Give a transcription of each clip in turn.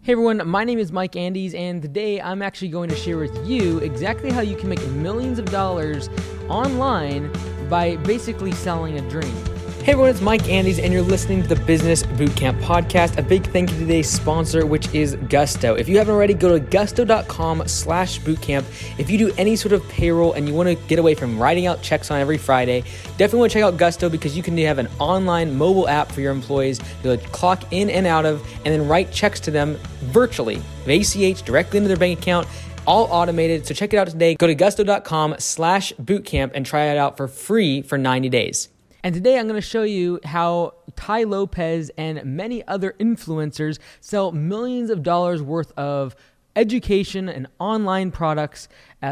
Hey everyone, my name is Mike Andes, and today I'm actually going to share with you exactly how you can make millions of dollars online by basically selling a dream. Hey everyone, it's Mike Andes, and you're listening to the Business Bootcamp Podcast. A big thank you to today's sponsor, which is Gusto. If you haven't already, go to gusto.com/bootcamp. If you do any sort of payroll and you want to get away from writing out checks on every Friday, definitely want to check out Gusto because you can have an online mobile app for your employees to clock in and out of and then write checks to them virtually, ACH, directly into their bank account, all automated. So check it out today. Go to gusto.com/bootcamp and try it out for free for 90 days. And today I'm going to show you how Tai Lopez and many other influencers sell millions of dollars worth of education and online products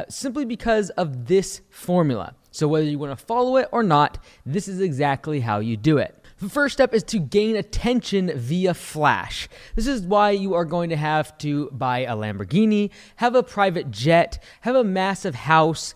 simply because of this formula. So whether you want to follow it or not, this is exactly how you do it. The first step is to gain attention via flash. This is why you are going to have to buy a Lamborghini, have a private jet, have a massive house,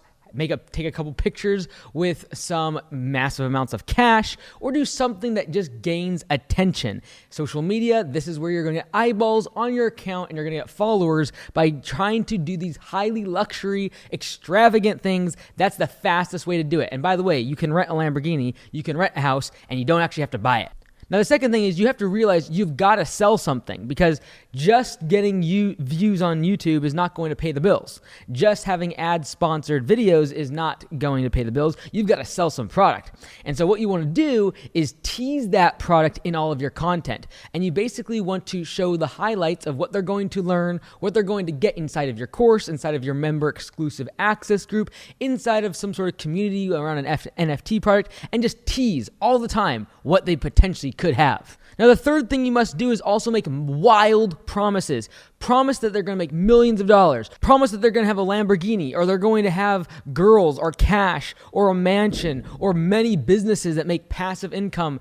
take a couple pictures with some massive amounts of cash, or do something that just gains attention. Social media, this is where you're going to get eyeballs on your account and you're going to get followers by trying to do these highly luxury, extravagant things. That's the fastest way to do it. And by the way, you can rent a Lamborghini, you can rent a house, and you don't actually have to buy it. Now, the second thing is you have to realize you've got to sell something because just getting views on YouTube is not going to pay the bills. Just having ad-sponsored videos is not going to pay the bills. You've got to sell some product. And so what you want to do is tease that product in all of your content. And you basically want to show the highlights of what they're going to learn, what they're going to get inside of your course, inside of your member exclusive access group, inside of some sort of community around an NFT product, and just tease all the time what they potentially could have. Now, the third thing you must do is also make wild promises. Promise that they're going to make millions of dollars. Promise that they're going to have a Lamborghini, or they're going to have girls or cash or a mansion or many businesses that make passive income.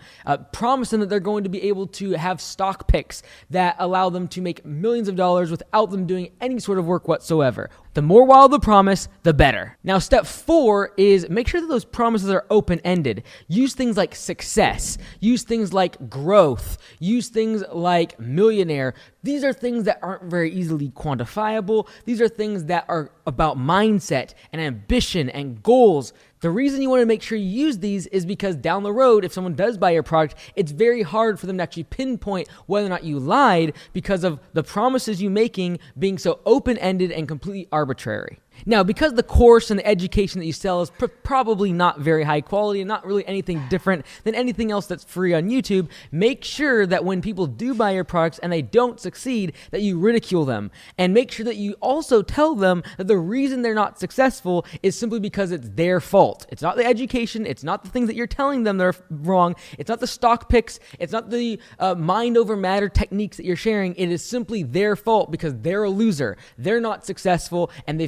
Promise them that they're going to be able to have stock picks that allow them to make millions of dollars without them doing any sort of work whatsoever. The more wild the promise, the better. Now, step 4 is make sure that those promises are open-ended. Use things like success. Use things like growth. Use things like millionaire. These are things that aren't very easily quantifiable. These are things that are about mindset and ambition and goals. The reason you want to make sure you use these is because down the road, if someone does buy your product, it's very hard for them to actually pinpoint whether or not you lied because of the promises you're making being so open-ended and completely arbitrary. Now, because the course and the education that you sell is probably not very high quality and not really anything different than anything else that's free on YouTube, make sure that when people do buy your products and they don't succeed, that you ridicule them. And make sure that you also tell them that the reason they're not successful is simply because it's their fault. It's not the education. It's not the things that you're telling them they're wrong. It's not the stock picks. It's not the mind over matter techniques that you're sharing. It is simply their fault because they're a loser. They're not successful, and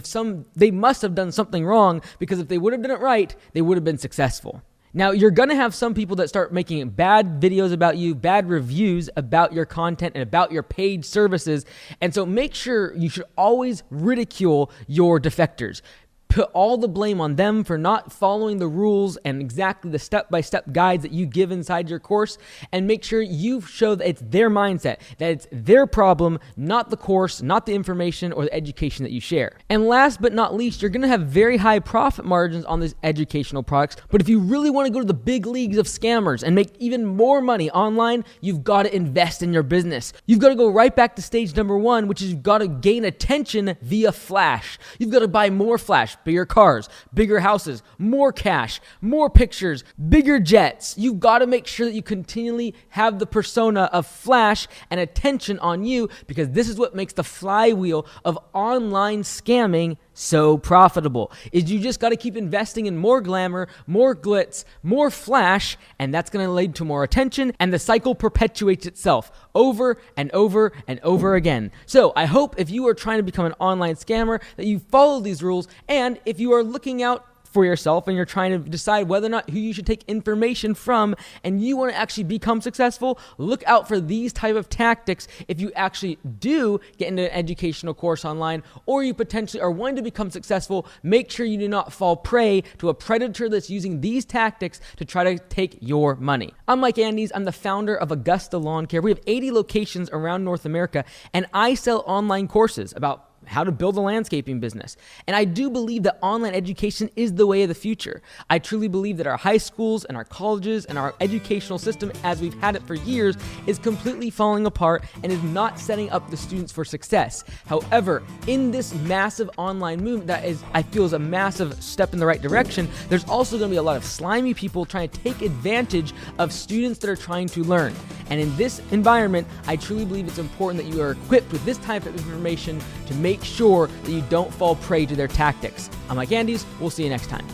they must have done something wrong, because if they would have done it right, they would have been successful. Now, you're going to have some people that start making bad videos about you, bad reviews about your content and about your paid services. And so make sure you should always ridicule your defectors. Put all the blame on them for not following the rules and exactly the step-by-step guides that you give inside your course, and make sure you show that it's their mindset, that it's their problem, not the course, not the information or the education that you share. And last but not least, you're going to have very high profit margins on these educational products, but if you really want to go to the big leagues of scammers and make even more money online, you've got to invest in your business. You've got to go right back to stage number 1, which is you've got to gain attention via flash. You've got to buy more flash. Bigger cars, bigger houses, more cash, more pictures, bigger jets. You've got to make sure that you continually have the persona of flash and attention on you, because this is what makes the flywheel of online scamming so profitable. Is you just got to keep investing in more glamour, more glitz, more flash, and that's going to lead to more attention, and the cycle perpetuates itself over and over and over again. So I hope if you are trying to become an online scammer that you follow these rules, and if you are looking out for yourself and you're trying to decide whether or not who you should take information from, and you want to actually become successful, look out for these type of tactics. If you actually do get into an educational course online, or you potentially are wanting to become successful, make sure you do not fall prey to a predator that's using these tactics to try to take your money. I'm Mike Andes. I'm the founder of Augusta Lawn Care. We have 80 locations around North America, and I sell online courses about how to build a landscaping business. And I do believe that online education is the way of the future. I truly believe that our high schools and our colleges and our educational system, as we've had it for years, is completely falling apart and is not setting up the students for success. However, in this massive online movement that is, I feel, is a massive step in the right direction, there's also going to be a lot of slimy people trying to take advantage of students that are trying to learn. And in this environment, I truly believe it's important that you are equipped with this type of information to make sure that you don't fall prey to their tactics. I'm Mike Andes. We'll see you next time.